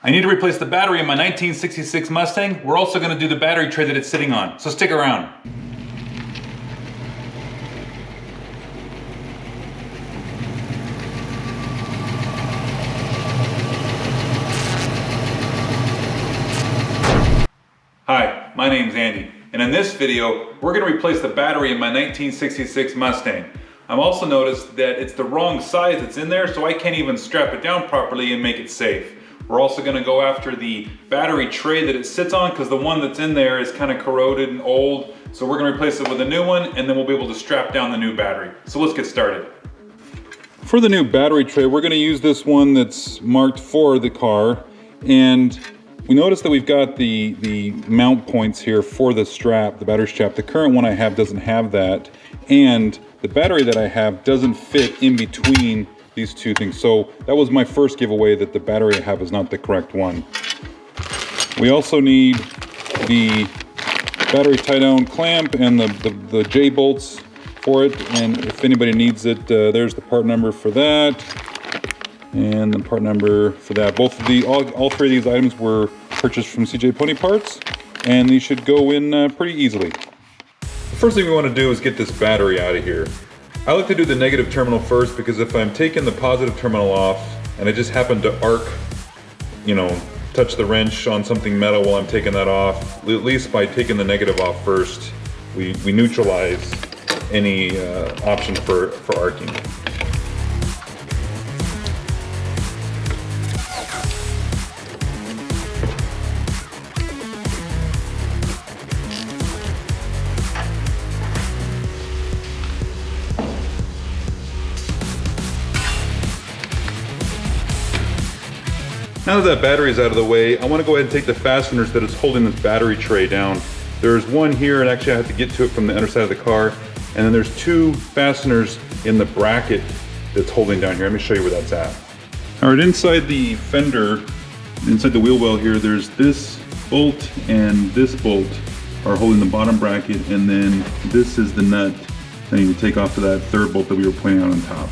I need to replace the battery in my 1966 Mustang. We're also going to do the battery tray that it's sitting on, so stick around. Hi, my name's Andy, and in this video, we're going to replace the battery in my 1966 Mustang. I've also noticed that it's the wrong size that's in there, so I can't even strap it down properly and make it safe. We're also going to go after the battery tray that it sits on because the one that's in there is kind of corroded and old. So we're going to replace it with a new one, and then we'll be able to strap down the new battery. So let's get started. For the new battery tray, we're going to use this one that's marked for the car. And we notice that we've got the mount points here for the strap, the battery strap. The current one I have doesn't have that. And the battery that I have doesn't fit in between these two things. So that was my first giveaway that the battery I have is not the correct one. We also need the battery tie down clamp and the J bolts for it. And if anybody needs it, there's the part number for that. And the part number for that. Both of all three of these items were purchased from CJPony parts, and these should go in pretty easily. The first thing we want to do is get this battery out of here. I like to do the negative terminal first because if I'm taking the positive terminal off and I just happen to touch the wrench on something metal while I'm taking that off, at least by taking the negative off first, we neutralize any option for arcing. Now that battery is out of the way, I want to go ahead and take the fasteners that is holding this battery tray down. There's one here, and actually I have to get to it from the underside of the car. And then there's two fasteners in the bracket that's holding down here. Let me show you where that's at. All right, inside the fender, inside the wheel well here, there's this bolt and this bolt are holding the bottom bracket, and then this is the nut that you need to take off of that third bolt that we were pointing out on top.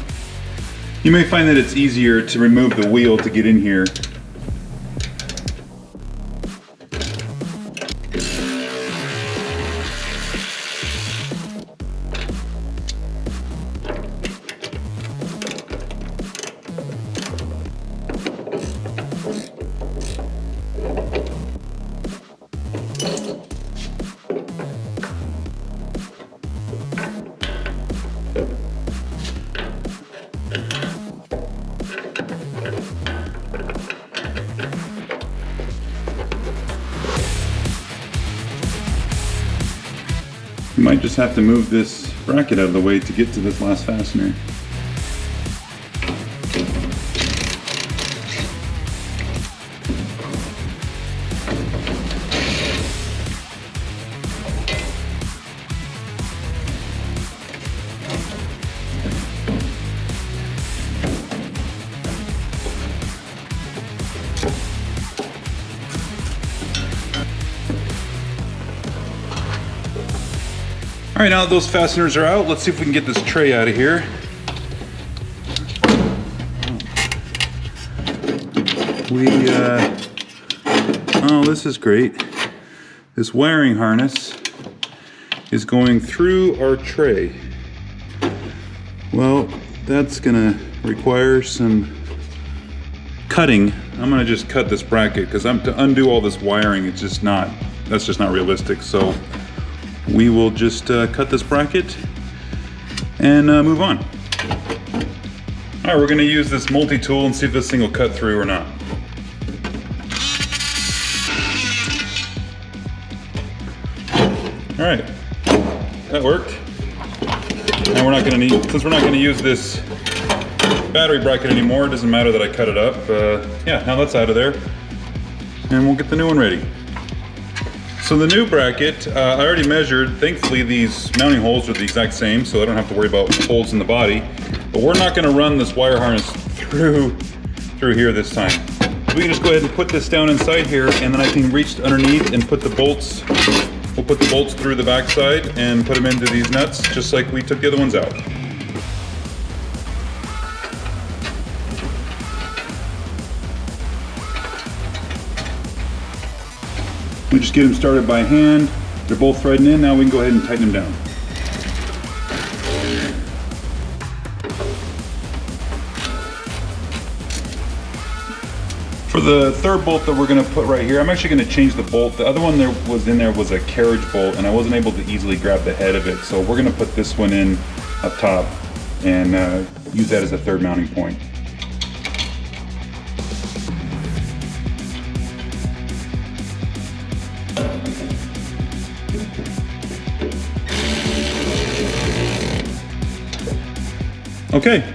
You may find that it's easier to remove the wheel to get in here. You might just have to move this bracket out of the way to get to this last fastener. All right, now that those fasteners are out, let's see if we can get this tray out of here. Oh, this is great. This wiring harness is going through our tray. Well, that's gonna require some cutting. I'm gonna just cut this bracket because to undo all this wiring, that's just not realistic. So we will just cut this bracket and move on. All right, we're gonna use this multi-tool and see if this thing will cut through or not. All right, that worked. Now since we're not gonna use this battery bracket anymore, it doesn't matter that I cut it up. Yeah, now that's out of there. And we'll get the new one ready. So the new bracket, I already measured. Thankfully, these mounting holes are the exact same, so I don't have to worry about holes in the body. But we're not gonna run this wire harness through here this time. We can just go ahead and put this down inside here, and then I can reach underneath and put the bolts. We'll put the bolts through the backside and put them into these nuts, just like we took the other ones out. We just get them started by hand. They're both threading in. Now we can go ahead and tighten them down. For the third bolt that we're going to put right here, I'm actually going to change the bolt. The other one that was in there was a carriage bolt, and I wasn't able to easily grab the head of it. So we're going to put this one in up top and use that as a third mounting point. Okay,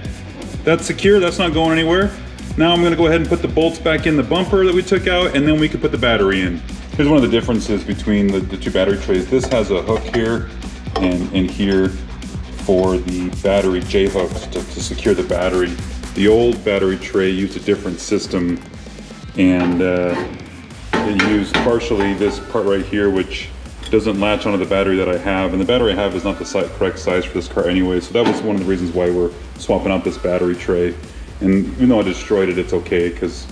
that's secure. That's not going anywhere. Now I'm going to go ahead and put the bolts back in the bumper that we took out, and then we can put the battery in. Here's one of the differences between the two battery trays. This has a hook here and here for the battery J-hooks to secure the battery. The old battery tray used a different system, and it used partially this part right here, which doesn't latch onto the battery that I have, and the battery I have is not the correct size for this car anyway, so that was one of the reasons why we're swapping out this battery tray. And even though I destroyed it, it's okay because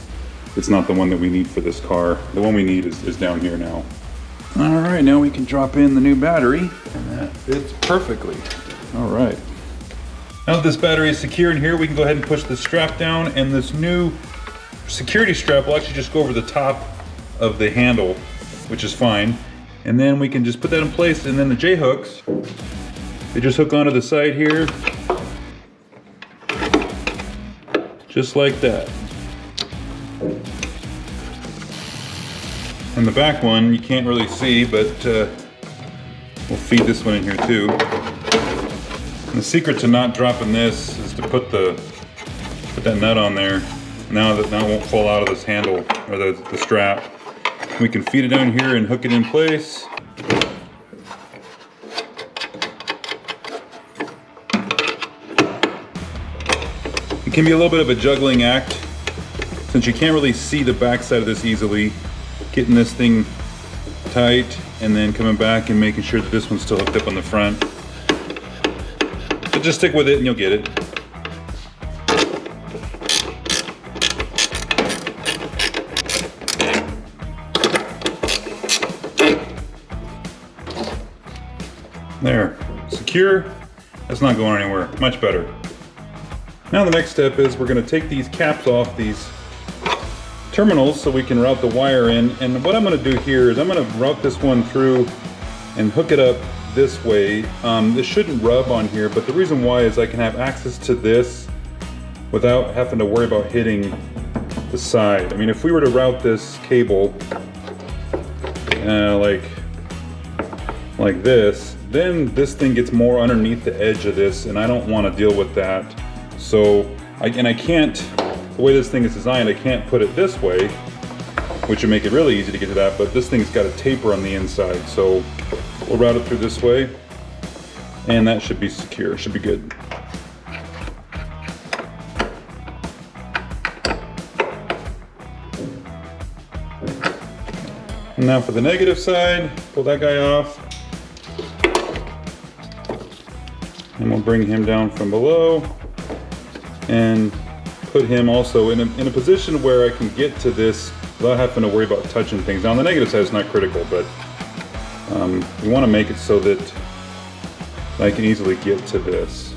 it's not the one that we need for this car. The one we need is down here now. All right, now we can drop in the new battery, and that fits perfectly. All right. Now that this battery is secure in here, we can go ahead and push the strap down, and this new security strap will actually just go over the top of the handle, which is fine. And then we can just put that in place, and then the J-hooks, they just hook onto the side here, just like that. And the back one, you can't really see, but we'll feed this one in here too. And the secret to not dropping this is to put that nut on there. Now it won't fall out of this handle, or the strap. We can feed it down here and hook it in place. It can be a little bit of a juggling act since you can't really see the back side of this easily. Getting this thing tight and then coming back and making sure that this one's still hooked up on the front. But just stick with it and you'll get it. There, secure. That's not going anywhere, much better. Now the next step is we're gonna take these caps off these terminals so we can route the wire in. And what I'm gonna do here is I'm gonna route this one through and hook it up this way. This shouldn't rub on here, but the reason why is I can have access to this without having to worry about hitting the side. I mean, if we were to route this cable like this, then this thing gets more underneath the edge of this, and I don't want to deal with that. So, I can't, the way this thing is designed, I can't put it this way, which would make it really easy to get to that, but this thing's got a taper on the inside, so we'll route it through this way, and that should be secure, should be good. And now for the negative side, pull that guy off. And we'll bring him down from below and put him also in a position where I can get to this without having to worry about touching things. Now on the negative side it's not critical, but we want to make it so that I can easily get to this.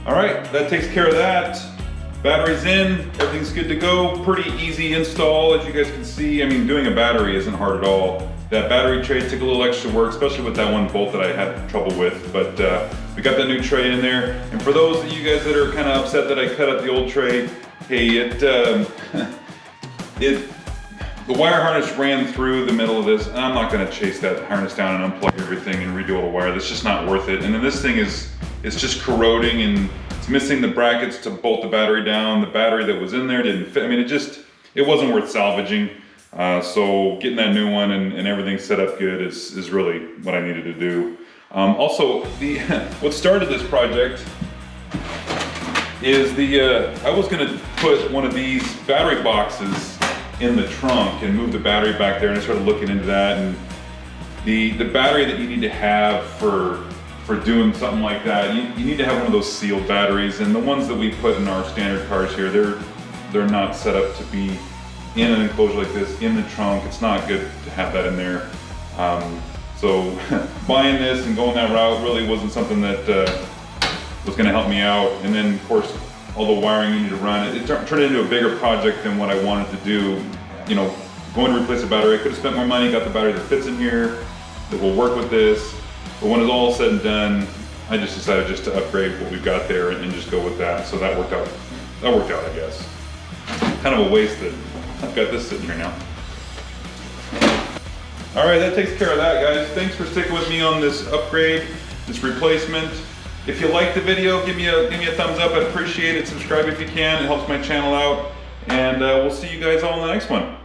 All right, that takes care of that. Battery's in, everything's good to go. Pretty easy install, as you guys can see. I mean, doing a battery isn't hard at all. That battery tray took a little extra work, especially with that one bolt that I had trouble with, but we got that new tray in there. And for those of you guys that are kind of upset that I cut up the old tray, hey, the wire harness ran through the middle of this, and I'm not gonna chase that harness down and unplug everything and redo all the wire. That's just not worth it. And then this thing is just corroding, and it's missing the brackets to bolt the battery down. The battery that was in there didn't fit. I mean, it wasn't worth salvaging. So getting that new one and everything set up good is really what I needed to do. Also, what started this project is I was gonna put one of these battery boxes in the trunk and move the battery back there, and I started looking into that, and the battery that you need to have for doing something like that, you need to have one of those sealed batteries, and the ones that we put in our standard cars here, they're not set up to be in an enclosure like this, in the trunk. It's not good to have that in there. So buying this and going that route really wasn't something that was gonna help me out. And then of course, all the wiring you need to run it, turned into a bigger project than what I wanted to do. You know, going to replace a battery, I could have spent more money, got the battery that fits in here, that will work with this. But when it's all said and done, I just decided just to upgrade what we've got there and just go with that. So that worked out, I guess. Kind of a waste that I've got this sitting here now. All right, that takes care of that, guys. Thanks for sticking with me on this upgrade, this replacement. If you liked the video, give me a thumbs up. I'd appreciate it. Subscribe if you can. It helps my channel out. And we'll see you guys all in the next one.